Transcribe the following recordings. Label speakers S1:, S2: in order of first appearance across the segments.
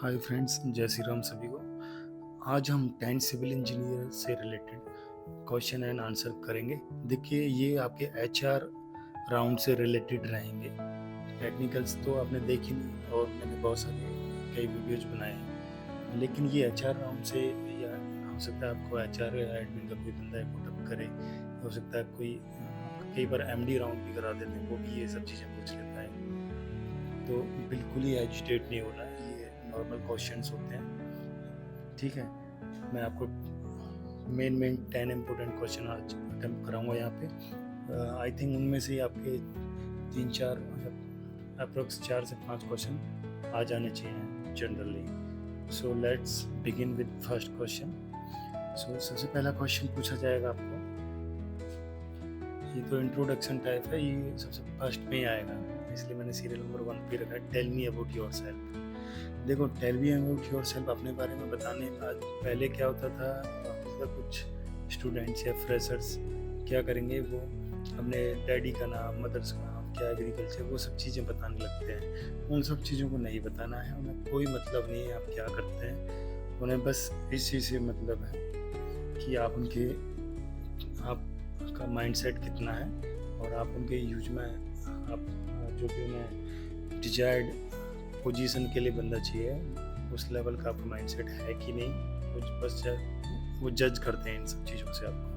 S1: Hi friends, जय श्री राम सभी को। आज हम 10 सिविल इंजीनियर से रिलेटेड क्वेश्चन एंड आंसर करेंगे। देखिए, ये आपके एचआर राउंड से रिलेटेड रहेंगे। टेक्निकल्स तो आपने देखी नहीं और मैंने बहुत सारे कई वीडियोज बनाए हैं, लेकिन ये एचआर राउंड से या हो सकता है आपको एचआर एडमिन का कोई बंदा पुटअप करे, हो सकता है कोई कई बार एमडी राउंड भी करा देते हैं, वो भी ये सब चीज़ें पूछ लेता है। तो बिल्कुल ही एजिटेट नहीं होना, ये नॉर्मल क्वेश्चंस होते हैं। ठीक है, मैं आपको मेन 10 इम्पोर्टेंट क्वेश्चन आज अटेम्प्ट कराऊंगा यहाँ पे। आई थिंक उनमें से आपके 3-4 अप्रोक्स 4 से 5 क्वेश्चन आ जाने चाहिए generally. So let's begin with first question. So सबसे पहला क्वेश्चन पूछा जाएगा आपको, ये तो इंट्रोडक्शन टाइप है, ये सबसे फर्स्ट में ही आएगा, इसलिए मैंने सीरियल नंबर 1 पे रखा है। Tell me about yourself. देखो, tell me about yourself अपने बारे में बताने आज पहले क्या होता था, कुछ स्टूडेंट्स या फ्रेशर्स क्या करेंगे, वो अपने डैडी का नाम, मदर्स का नाम, क्या एग्रीकल्चर, वो सब चीज़ें बताने लगते हैं। उन सब चीज़ों को नहीं बताना है, उन्हें कोई मतलब नहीं है आप क्या करते हैं। उन्हें बस इस चीज़ से मतलब है कि आपका माइंडसेट कितना है और आप उनके यूज में आप जो भी उन्हें डिजायर्ड पोजीशन के लिए बंदा चाहिए, उस लेवल का आपका माइंडसेट है कि नहीं, कुछ बस वो जज करते हैं इन सब चीज़ों से आपको।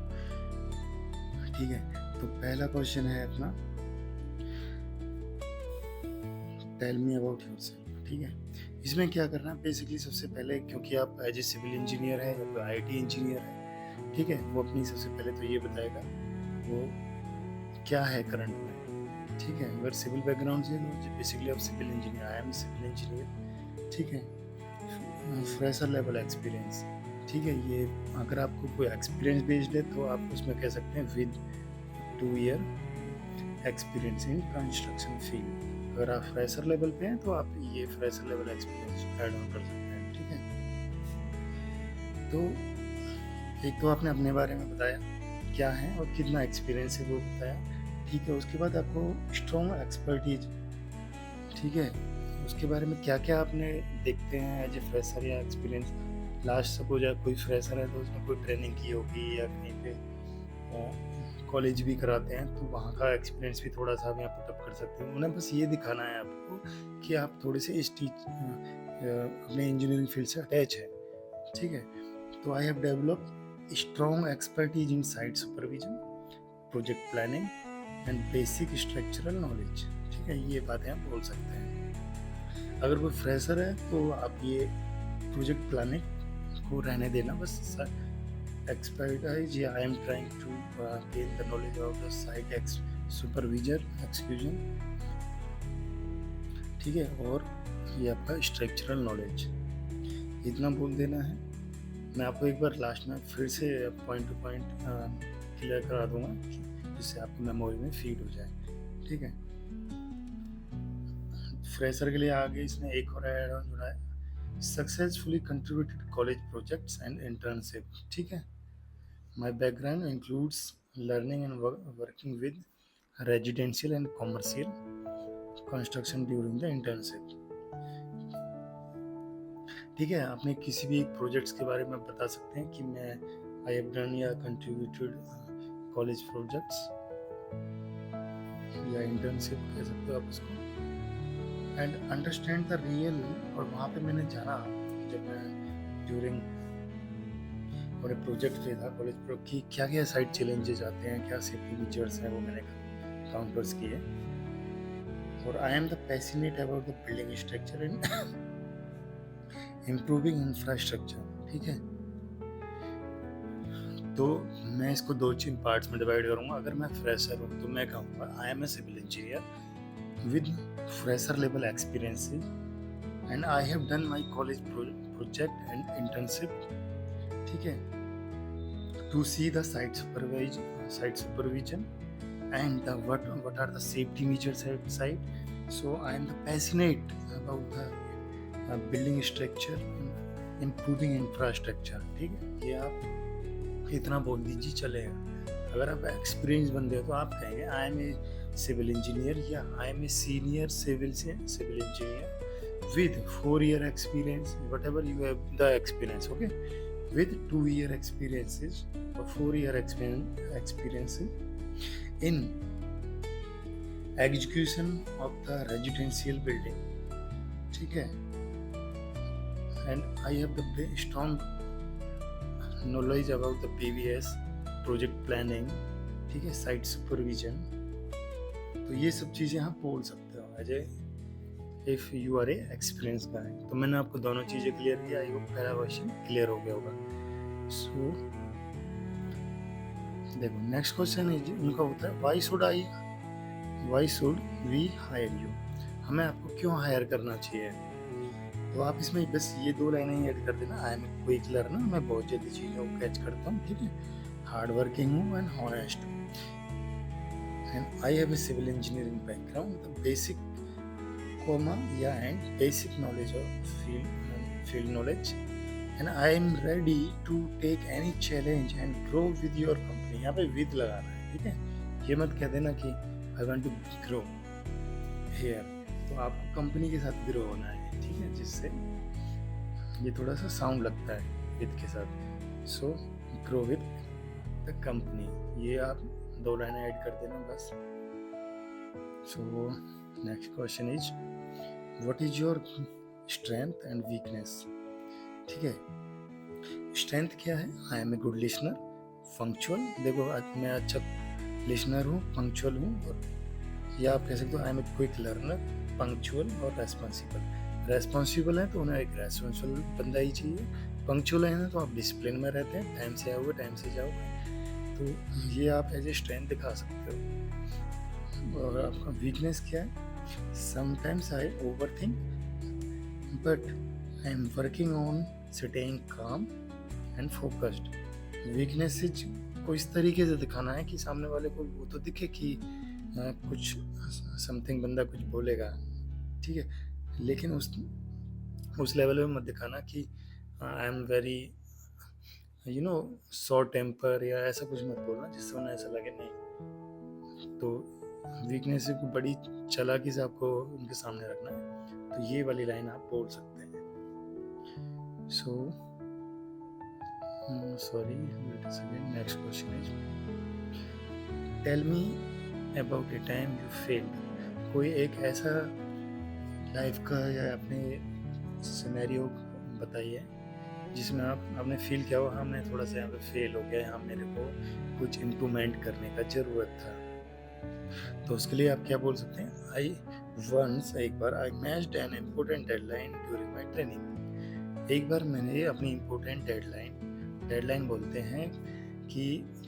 S1: ठीक है, तो पहला क्वेश्चन है अपना, टेल मी अबाउट योरसेल्फ। ठीक है, इसमें क्या करना है बेसिकली, सबसे पहले क्योंकि आप एज ए सिविल इंजीनियर है या कोई आईटी इंजीनियर है, ठीक है, वो अपनी सबसे पहले तो ये बताएगा वो क्या है करंट में। ठीक है, अगर सिविल बैकग्राउंड से तो बेसिकली आप civil engineer, I am civil engineer. ठीक है, फ्रेशर लेवल एक्सपीरियंस। ठीक है, ये अगर आपको कोई एक्सपीरियंस बेस्ड है तो आप उसमें कह सकते हैं with 2 year experience in construction field. अगर आप फ्रेशर लेवल पे हैं तो आप ये fresher level experience add on कर सकते हैं। ठीक है, तो एक तो आपने अपने बारे में बताया क्या है और कितना एक्सपीरियंस है वो बताया। ठीक है, उसके बाद आपको स्ट्रॉन्ग एक्सपर्टीज, ठीक है, उसके बारे में क्या क्या आपने देखते हैं एज ए फ्रेशर या एक्सपीरियंस। लास्ट सपोज कोई फ्रेशर है तो उसमें कोई ट्रेनिंग की होगी या कहीं पे कॉलेज भी कराते हैं, तो वहाँ का एक्सपीरियंस भी थोड़ा सा आप यहाँ पुटअप कर सकते हैं। उन्हें बस ये दिखाना है आपको कि आप थोड़े से इस अपने इंजीनियरिंग फील्ड से अटैच है। ठीक है, तो I have developed strong expertise in site supervision, project planning and basic structural knowledge. ठीक है, ये बातें आप बोल सकते हैं। अगर कोई फ्रेशर है तो आप ये प्रोजेक्ट प्लानिंग को रहने देना, बस एक्सपर्टाइज या I am trying to gain the knowledge of the site supervision execution. ठीक है, और ये आपका स्ट्रक्चरल नॉलेज, इतना बोल देना है। मैं आपको एक बार लास्ट में फिर से पॉइंट टू पॉइंट क्लियर करा दूंगा जिससे आपकी मेमोरी में फीड हो जाए। ठीक है, फ्रेशर के लिए आगे इसने एक और ऐड ऑन जुड़ा है, successfully contributed college projects and internship. ठीक है, my background includes learning and working with residential and commercial construction during the internship. ठीक है, आपने किसी भी प्रोजेक्ट्स के बारे में बता सकते हैं कि मैं आई हैव डन या कंट्रीब्यूटेड कॉलेज प्रोजेक्ट्स या इंटर्नशिप कह सकते हो आप उसको। एंड अंडरस्टैंड द रियल, और वहाँ पे मैंने जाना जब मैं ड्यूरिंग और प्रोजेक्ट पे था कॉलेज प्रो की, क्या क्या साइड चैलेंजेस आते हैं, क्या सेफ्टी फीचर्स हैं, वो मैंने काउंटर्स किए। और I am the passionate about the building structure and improving infrastructure. ठीक है, तो मैं इसको 2-3 पार्ट्स में डिवाइड करूंगा। अगर मैं फ्रेशर हूँ तो मैं कहूँगा I am a civil engineer with fresher level experiences and I have done my college project and internship. ठीक है, to see the site supervision and the what are the safety measures at site. So I am the passionate about the building structure, improving infrastructure. ठीक है, ये आप इतना बोल दीजिए चलेगा। अगर आप एक्सपीरियंस बंदे हो तो आप कहेंगे I am a civil engineer या I am a senior civil engineer with 4 year experience, whatever you have the experience, okay, with 2 year experiences or 4 year experiences in execution of the residential building, ठीक है, and I have the strong knowledge about the PVS, project planning, ठीक है, site supervision. तो ये सब चीज़ें आप बोल सकते हो Ajay if you are a experience guy. तो मैंने आपको दोनों चीज़ें क्लियर किया, आई होप पहला क्वेश्चन क्लियर हो गया होगा। सो देखो नेक्स्ट क्वेश्चन उनका होता है why should we hire you, हमें आपको क्यों हायर करना चाहिए। तो आप इसमें बस ये 2 लाइनें ही ऐड कर देना, I am a quick learner, मैं बहुत जल्दी चीज़ों को कैच करता हूँ, ठीक है, हार्ड वर्किंग हूँ एंड हॉनेस्ट हूँ, and I have a civil engineering background, the basic comma या and basic knowledge of field knowledge, and I am ready to take any challenge and grow with your company. यहाँ पे with लगाना है, ठीक है, ये मत कह देना कि I want to grow here, तो आपको कंपनी के साथ ग्रो होना है, ठीक है, जिससे ये थोड़ा सा साउंड लगता है विद के साथ। So grow with the company, ये आप 2 लाइनें ऐड कर देना बस। So next question is what is your strength and weakness, ठीक है। स्ट्रेंथ क्या है, I am a good listener, punctual, देखो मैं अच्छा लिसनर हूँ, पंक्चुअल हूँ, और या आप कह सकते हो I am a quick learner, punctual और रेस्पॉन्सिबल है तो उन्हें एक रेस्पॉन्सिबल बंदा ही चाहिए, पंक्चुअल है ना तो आप डिसिप्लिन में रहते हैं, टाइम से आओगे टाइम से जाओगे, तो ये आप एज ए स्ट्रेंथ दिखा सकते हो। और आपका वीकनेस क्या है, sometimes I over think but I am working on staying काम एंड फोकस्ड। वीकनेस को इस तरीके से दिखाना है कि सामने वाले को वो तो दिखे कि कुछ समथिंग बंदा कुछ बोलेगा, ठीक है, लेकिन उस लेवल में मत दिखाना कि I am very short temper या ऐसा कुछ मत बोलना जिससे उन्हें ऐसा लगे नहीं। तो वीकनेस को बड़ी चालाकी से आपको उनके सामने रखना है, तो ये वाली लाइन आप बोल सकते हैं। So sorry, next question is tell me about a time you failed, कोई एक ऐसा लाइफ का या अपने सिनेरियो बताइए जिसमें आपने फील किया हो, हाँ मैं थोड़ा सा यहाँ पे फेल हो गया, हाँ मेरे को कुछ इम्प्रूवमेंट करने का ज़रूरत था। तो उसके लिए आप क्या बोल सकते हैं, एक बार I matched an important deadline during my training. एक बार मैंने अपनी इम्पोर्टेंट डेडलाइन बोलते हैं कि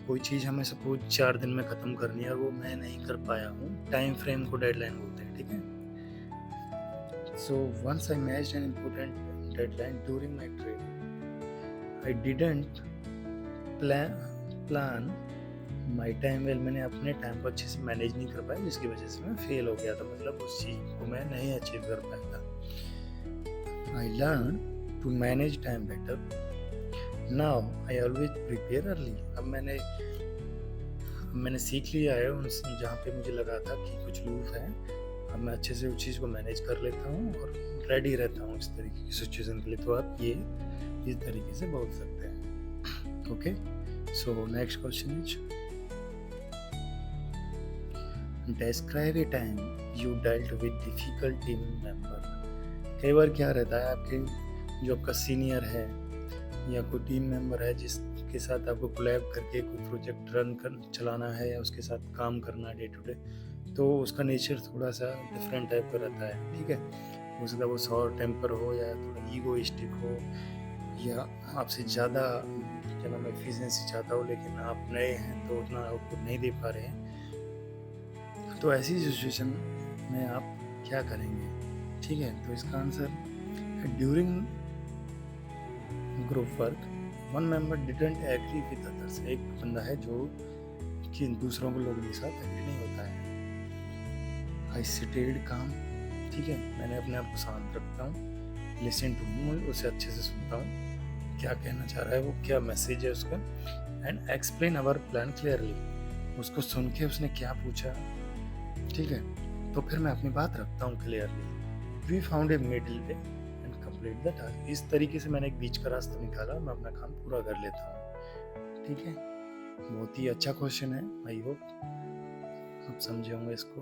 S1: कोई चीज़ हमें सपोज 4 दिन में ख़त्म करनी है और वो मैं नहीं कर पाया हूँ, टाइम फ्रेम को डेडलाइन बोलते हैं, ठीक है। So once I matched an important deadline during my training, I didn't plan my time well, मैंने अपने टाइम को अच्छे से मैनेज नहीं कर पाया जिसकी वजह से मैं फेल हो गया था, मतलब उस चीज़ को मैं नहीं अचीव कर पाया था। I learn to manage time better, now I always prepare early. अब मैंने सीख लिया है उन जहाँ पे मुझे लगा था कि कुछ लूज है, अब मैं अच्छे से उस चीज़ को मैनेज कर लेता हूँ और रेडी रहता हूँ इस तरीके की सिचुएशन के लिए। तो आप ये इस तरीके से बोल सकते हैं, okay. So next question is describe A time you dealt with difficult team member. कई बार क्या रहता है, आपके जो आपका सीनियर है या कोई टीम मेंबर है जिसके साथ आपको कोलैब करके कोई प्रोजेक्ट चलाना है या उसके साथ काम करना है डे टू डे, तो उसका नेचर थोड़ा सा डिफरेंट टाइप का रहता है, ठीक है। हो सकता है वो शॉर्ट टेम्पर हो या थोड़ा ईगोइस्टिक हो या आपसे ज़्यादा क्या नाम एफिशिएंसी चाहता हो, लेकिन आप नए हैं तो उतना आउटपुट नहीं दे पा रहे हैं। तो ऐसी सिचुएशन में आप क्या करेंगे, ठीक है। तो इसका answer during group work one member didn't agree with others. एक बंदा है जो कि दूसरों के लोगों के साथ एग्री नहीं होता है। आई स्टेड काम, ठीक है, मैंने अपने आप को शांत रखता हूँ, लिसन टू हिम, उसे अच्छे से सुनता हूँ, क्या कहना चाह रहा है वो, क्या मैसेज है उसका, and explain our plan clearly. उसको सुन के उसने क्या पूछा, ठीक है, तो फिर मैं अपनी बात रखता हूँ clearly, we found a middle way and complete the task. इस तरीके से मैंने एक बीच का रास्ता निकाला, मैं अपना काम पूरा कर लेता हूँ। ठीक है, बहुत ही अच्छा क्वेश्चन है, आई होप आप समझे होंगे इसको।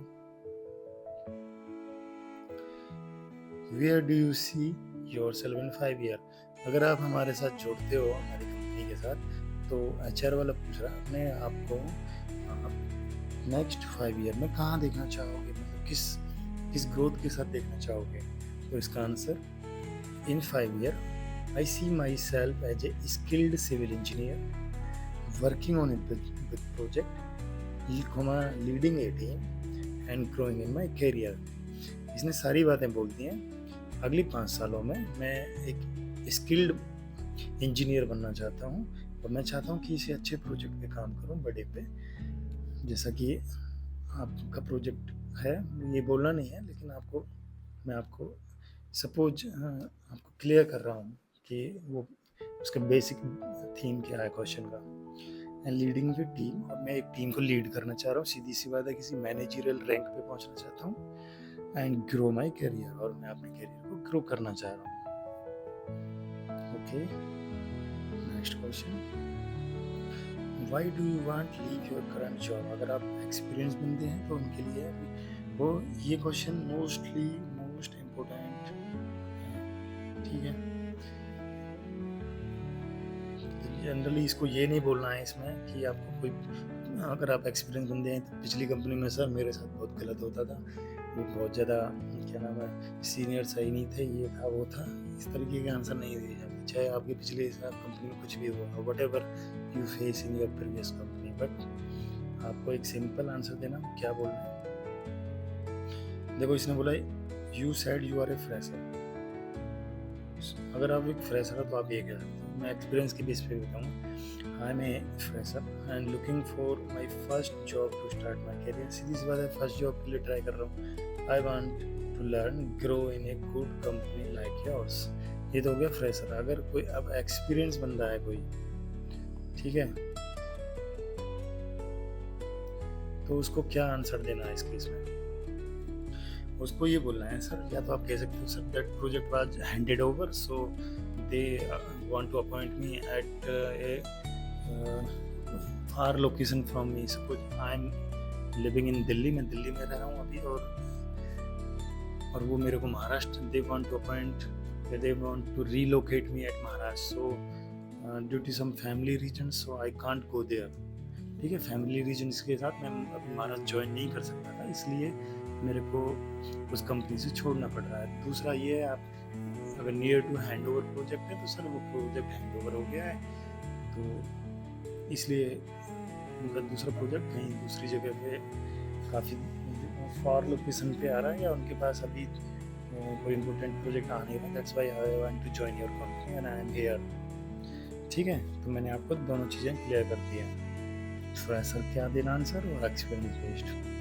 S1: Where do you see yourself in 5 year? अगर आप हमारे साथ जुड़ते हो हमारी कंपनी के साथ, तो एचआर वाला पूछ रहा है अपने आपको नेक्स्ट 5 ईयर में कहाँ देखना चाहोगे, मतलब किस ग्रोथ के साथ देखना चाहोगे? तो इसका answer, in 5 year I see myself as a skilled civil engineer working on a big project, leading a team and growing in my career. इसने सारी बातें बोल दी हैं। अगली 5 सालों में मैं एक स्किल्ड इंजीनियर बनना चाहता हूँ और मैं चाहता हूँ कि इसे अच्छे प्रोजेक्ट पे काम करूँ, बड़े पे, जैसा कि आपका प्रोजेक्ट है। ये बोलना नहीं है, लेकिन मैं आपको सपोज आपको क्लियर कर रहा हूँ कि वो उसका बेसिक थीम क्या है क्वेश्चन का। एंड लीडिंग विद टीम, और मैं एक टीम को लीड करना चाह रहा हूँ, सीधी सी बात है, किसी मैनेजरियल रैंक पे पहुँचना चाहता हूँ। एंड ग्रो माई करियर, और मैं अपने करियर को ग्रो करना चाह रहा हूँ। Okay, next question, why do you want leave your current job? अगर आप एक्सपीरियंस बंदे हैं तो उनके लिए वो ये क्वेश्चन मोस्ट इम्पोर्टेंट है। ठीक है, जनरली इसको ये नहीं बोलना है इसमें कि आपको कोई, अगर आप एक्सपीरियंस बंदे हैं तो पिछली कंपनी में सर मेरे साथ बहुत गलत होता था, वो बहुत ज़्यादा क्या नाम है सीनियर सही नहीं थे, ये था वो था, इस तरीके के आंसर नहीं दिए जाते, चाहे आपके पिछले कंपनी में कुछ भी हुआ, what ever you face in your previous company. But आपको एक सिंपल आंसर देना, क्या बोलना है। देखो, इसने बोला you said you are a fresher. अगर आप एक फ्रेशर हो तो आप ये कह सकते हो, मैं एक्सपीरियंस के बेस पे बताऊँ, I am a fresher and looking for my first job to start my career. सीधी सी बात है, फर्स्ट जॉब के लिए ट्राई कर रहा हूँ। I want to learn grow in a good company like yours. ये तो हो गया फ्रेशर। अगर कोई अब एक्सपीरियंस बंदा है कोई, ठीक है, तो उसको क्या आंसर देना है इस केस में? उसको ये बोलना है सर, या तो आप कह सकते हो sir that project was handed over, so they want to appoint me at a far location from me. Suppose I am living in Delhi, मैं दिल्ली में रह रहा हूँ अभी, और वो मेरे को Maharashtra, they want to appoint, they want to relocate me at Maharashtra, so due to some family reason, so I can't go there. ठीक है, फैमिली रीजन्स के साथ मैं अभी महाराष्ट्र ज्वाइन नहीं कर सकता था, इसलिए मेरे को उस कंपनी से छोड़ना पड़ रहा है। दूसरा ये है, आप अगर near to hand over project है तो सर वो प्रोजेक्ट हैंड ओवर हो गया है, तो इसलिए उनका दूसरा प्रोजेक्ट कहीं दूसरी जगह पे काफ़ी फॉर लोकेशन पे आ रहा है, या उनके पास अभी कोई इम्पोर्टेंट प्रोजेक्ट आ नहीं रहा। That's why I want to join your company and I am here. ठीक है, तो मैंने आपको दोनों चीज़ें क्लियर कर दी हैं, फ्रेशर क्या देना आंसर और experience based.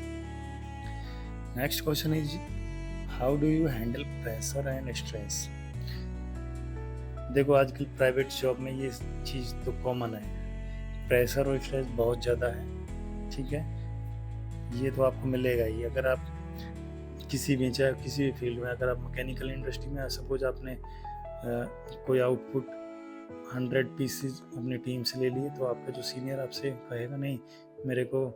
S1: Next question is, how do you handle pressure and stress? देखो, आजकल प्राइवेट जॉब में ये चीज़ तो कॉमन है, प्रेशर और स्ट्रेस बहुत ज़्यादा है। ठीक है, ये तो आपको मिलेगा ही। अगर आप किसी भी, चाहे किसी भी फील्ड में, अगर आप मैकेनिकल इंडस्ट्री में, सपोज आपने कोई आउटपुट 100 पीसेज अपनी टीम से ले लिए, तो आपका जो सीनियर आपसे कहेगा नहीं मेरे को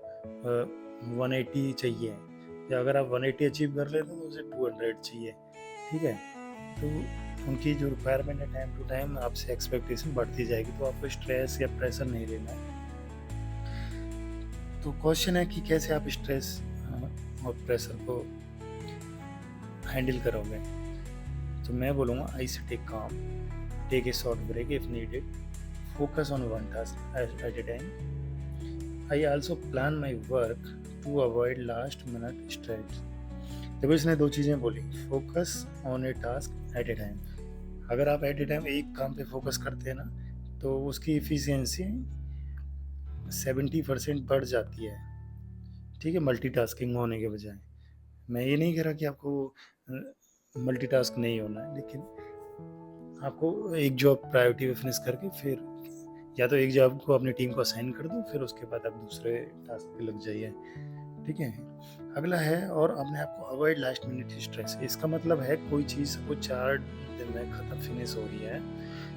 S1: 180 चाहिए, या अगर आप 180 अचीव कर लेते हो तो उसे 200 चाहिए। ठीक है, तो उनकी जो रिक्वायरमेंट है टाइम टू टाइम आपसे एक्सपेक्टेशन बढ़ती जाएगी, तो आपको स्ट्रेस या प्रेशर नहीं लेना है। तो क्वेश्चन है कि कैसे आप स्ट्रेस और प्रेशर को हैंडल करोगे। तो मैं बोलूँगा, आई say take calm, take a short break if needed, focus on one task at a time. I also plan my work to avoid last minute stress. देखो, इसने दो चीज़ें बोली, focus on a task at a time. अगर आप eight a time एक काम पे फोकस करते हैं ना, तो उसकी इफ़िशियंसी 70% बढ़ जाती है। ठीक है, मल्टीटास्किंग होने के बजाय। मैं ये नहीं कह रहा कि आपको मल्टीटास्क नहीं होना है, लेकिन आपको एक जॉब प्रायोरिटी पे फिनिश करके फिर या तो एक जॉब को अपनी टीम को असाइन कर दो, फिर उसके बाद आप दूसरे टास्क पे लग जाइए। ठीक है? अगला है और अपने आप को अवॉइड लास्ट मिनट स्ट्रेस। इसका मतलब है कोई चीज़ वो 4 दिन में ख़त्म फिनिश हो रही है,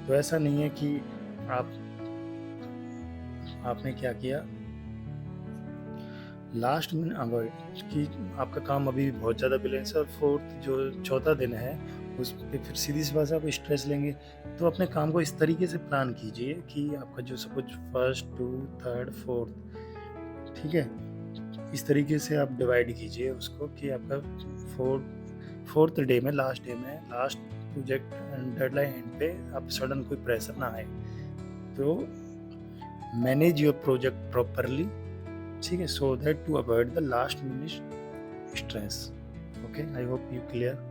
S1: तो ऐसा नहीं है कि आप आपने क्या किया लास्ट मिनट अवॉइड कि आपका काम अभी भी बहुत ज़्यादा बैलेंस है और फोर्थ जो चौथा दिन है उस पे फिर सीधी सी बात है आप स्ट्रेस लेंगे। तो अपने काम को इस तरीके से प्लान कीजिए कि आपका जो suppose first, two, third, fourth, ठीक है? इस तरीके से आप डिवाइड कीजिए उसको कि आपका फोर्थ डे में लास्ट प्रोजेक्ट डेडलाइन एंड पे आप सडन कोई प्रेशर ना आए। तो मैनेज योर प्रोजेक्ट प्रॉपरली, ठीक है, so that to avoid the last minute stress. Okay, I hope you clear.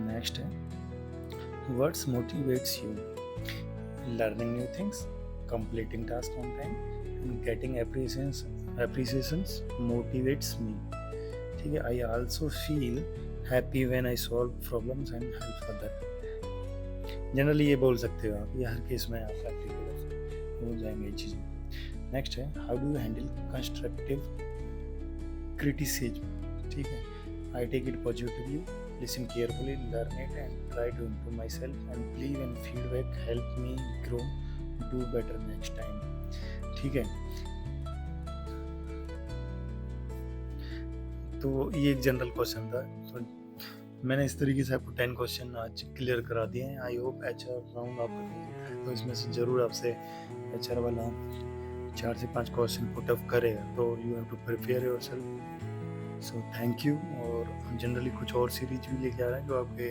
S1: Next है what's motivates you, learning new things, completing task on time and getting appreciations motivates me, ठीक है। I also feel happy when I solve problems and help other. Generally ये बोल सकते हो आप, ये हर case में आप एप्लीकेबल हो जाएंगे ये चीज़ें। नेक्स्ट है how do you handle constructive criticism, ठीक है। I take it positively, listen carefully, learn it and try to improve myself and believe in feedback help me grow, do better next time, ठीक है। तो ये एक general question था, तो मैंने इस तरीके से आपको 10 क्वेश्चन आज क्लियर करा दिए हैं। आई होप एचआर राउंड आपका, तो इसमें से ज़रूर आपसे एचआर वाला 4 से 5 क्वेश्चन पुट अप करेगा, तो you have to prepare yourself. So thank you. और हम जनरली कुछ और सीरीज भी लेके आ रहे हैं जो आपके